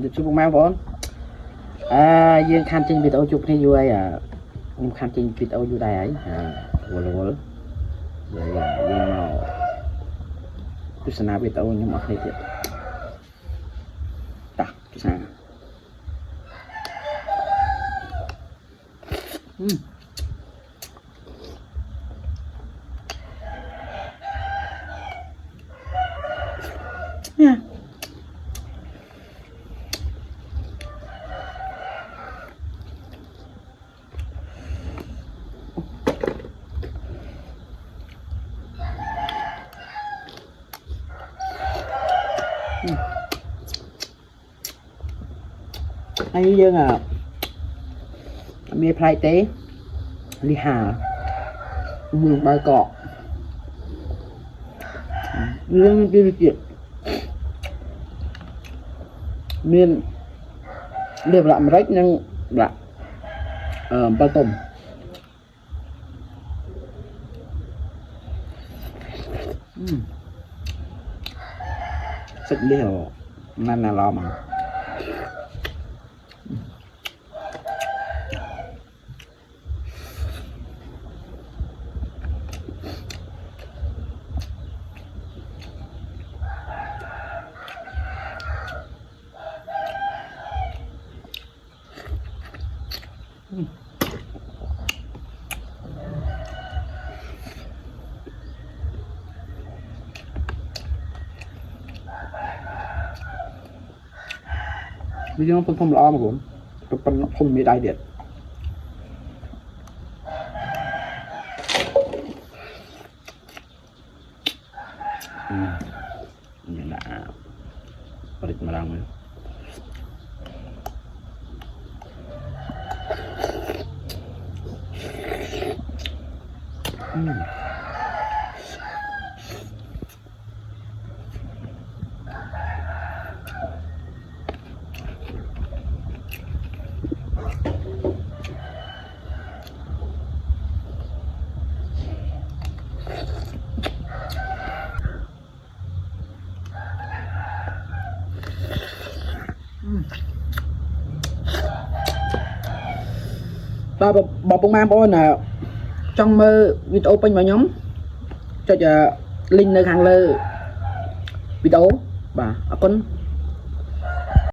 chụp mang vốn dương khăn trên video chụp này vui nhưng khăn trên video vui đây ấy rồi dương màu tu sana video nhưng mà này thiệt tak tu sana nha anh dương mê phai tế đi hà mường bài cọ dương chưa chuyện miền đều làm rách nhưng là bao tôm sức liều nên là lo mà bây giờ nó không lo mà cũng nó không bị đại điện mình đã bật mà làm rồi và bỏ bông mang bôi là trong mơ video bên vào nhóm cho link nơi hàng lơ video và con